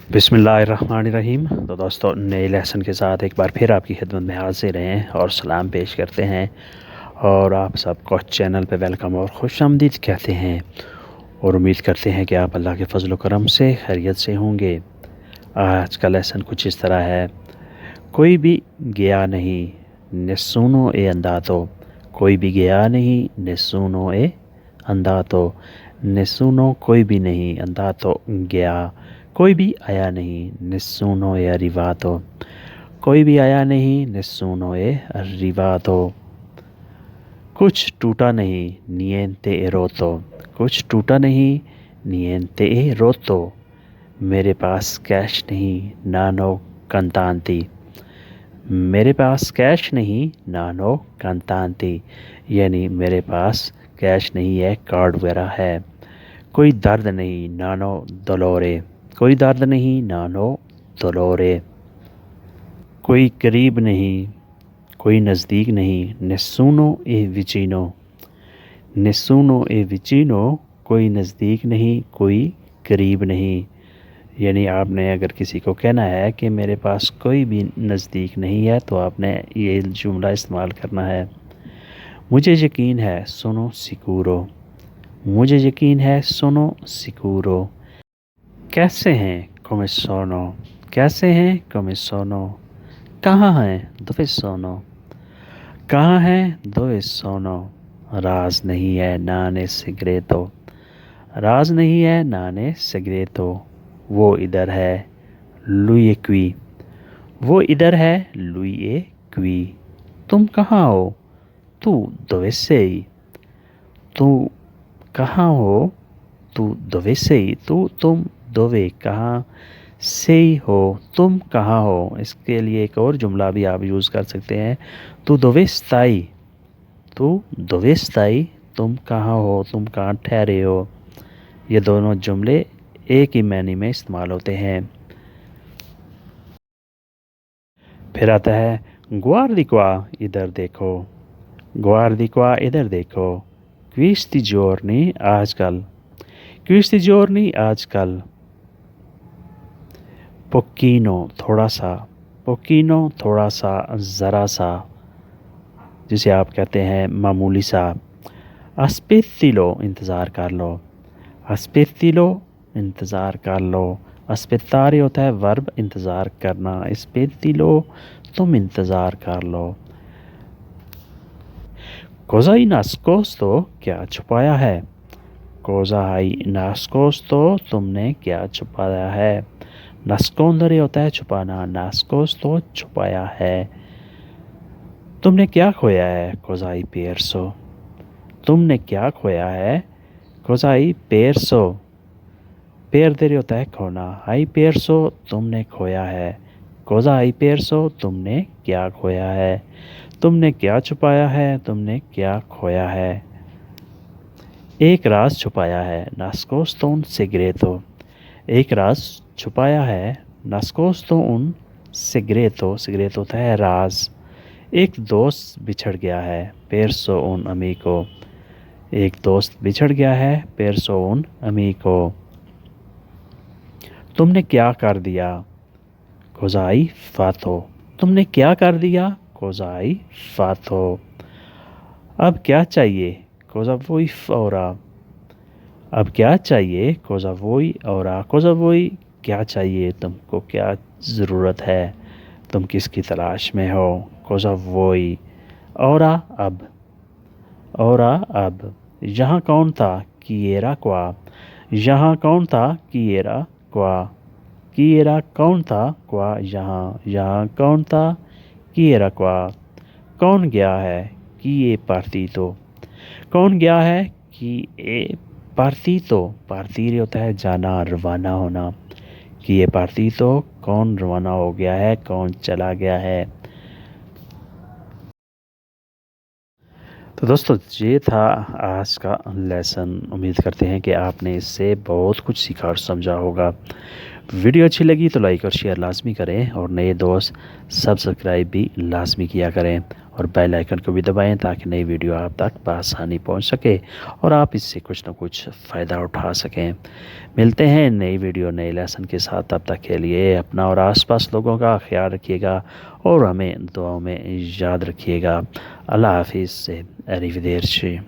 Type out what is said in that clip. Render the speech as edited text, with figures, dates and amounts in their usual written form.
बिस्मिल्लाहिर्रहमानिर्रहीम। तो दोस्तों, नए लेसन के साथ एक बार फिर आपकी खिदमत में हाजिर हैं और सलाम पेश करते हैं और आप सबको चैनल पे वेलकम और खुशामदीद कहते हैं और उम्मीद करते हैं कि आप अल्लाह के फजल व करम से खैरियत से होंगे। आज का लेसन कुछ इस तरह है। कोई भी गया नहीं निस्सूनो ए अंदातो। कोई भी गया नहीं निस्सूनो ए अंदातो। निस्सूनो कोई भी नहीं, अंदातो गया। कोई भी आया नहीं निस्सूनो ए arrivato। कोई भी आया नहीं निस्सूनो ए arrivato। कुछ टूटा नहीं niente è rotto। कुछ टूटा नहीं niente è rotto। मेरे पास कैश नहीं नानो कंतांती। मेरे पास कैश नहीं नानो कंतांती, यानी मेरे पास कैश नहीं है, कार्ड वगैरह है। कोई दर्द नहीं नानो dolore। कोई दर्द नहीं नानो dolore। कोई करीब नहीं, कोई नज़दीक नहीं nessuno è vicino। nessuno è vicino, कोई नज़दीक नहीं, कोई करीब नहीं। यानी आपने अगर किसी को कहना है कि मेरे पास कोई भी नज़दीक नहीं है तो आपने ये जुमला इस्तेमाल करना है। मुझे यकीन है सोनो सिक्यूरो। मुझे यकीन है सोनो सिक्यूरो। कैसे हैं come sono। कैसे हैं come sono। कहाँ हैं dove sono। कहाँ हैं dove sono। राज नहीं है नाने segreto। राज नहीं है नाने segreto। वो इधर है lui è qui। वो इधर है lui è qui। तुम कहाँ हो तू dove sei। तू कहाँ हो तू dove sei। तुम dove कहाँ, sei हो तुम कहाँ हो। इसके लिए एक और जुमला भी आप यूज़ कर सकते हैं, तू dove stai। तू dove stai, तुम कहाँ हो, तुम कहाँ ठहरे हो। ये दोनों जुमले एक ही मायने में इस्तेमाल होते हैं। फिर आता है guardi qua, इधर देखो। guardi qua, इधर देखो। questi giorni, आजकल। questi giorni, आजकल। पोकीनो, थोड़ा सा। पोकीनो, थोड़ा सा, ज़रा सा, जिसे आप कहते हैं मामूली सा। अस्पेत्तिलो, इंतज़ार कर लो। अस्पेत्तिलो, इंतज़ार कर लो। अस्पेत्तारे होता है वर्ब इंतज़ार करना। अस्पेत्तिलो, तुम इंतज़ार कर लो। cosa hai nascosto, क्या छुपाया है। cosa hai nascosto, तुमने क्या छुपाया है। nascondere होता है छुपाना, nascosto छुपाया है। तुमने क्या खोया है cosa hai perso। तुमने क्या खोया है cosa hai perso। perdere होता है खोना, hai perso तुमने खोया है। cosa hai perso, तुमने क्या खोया है। तुमने क्या छुपाया है, तुमने क्या खोया है। एक राज छुपाया है nascosto un segreto। एक राज छुपाया है nascosto un segreto। segreto होता है राज। एक दोस्त बिछड़ गया है perso un amico। एक दोस्त बिछड़ गया है perso un amico। तुमने क्या कर दिया cosa hai fatto। तुमने क्या कर दिया cosa hai fatto। अब क्या चाहिए cosa vuoi ora। अब क्या चाहिए cosa vuoi ora। cosa vuoi क्या चाहिए, तुमको क्या ज़रूरत है, तुम किसकी तलाश में हो। cosa vuoi ora, अब। ora, अब। यहाँ कौन था chi era qua। यहाँ कौन था chi era qua। chi era कौन था qua यहाँ। यहाँ कौन था chi era qua। कौन गया है chi è partito। कौन गया है chi è partito। partire होता है जाना, रवाना होना। chi è partito, कौन रवाना हो गया है, कौन चला गया है। तो दोस्तों, ये था आज का लेसन। उम्मीद करते हैं कि आपने इससे बहुत कुछ सीखा और समझा होगा। वीडियो अच्छी लगी तो लाइक और शेयर लाजमी करें और नए दोस्त सब्सक्राइब भी लाजमी किया करें। और बेल आइकन को भी दबाएं ताकि नई वीडियो आप तक बआसानी पहुंच सके और आप इससे कुछ ना कुछ फ़ायदा उठा सकें। मिलते हैं नई वीडियो नए लेसन के साथ। तब तक के लिए अपना और आसपास लोगों का ख्याल रखिएगा और हमें दुआओं में याद रखिएगा। अल्लाह हाफिज़ से अरिवदेर्ची।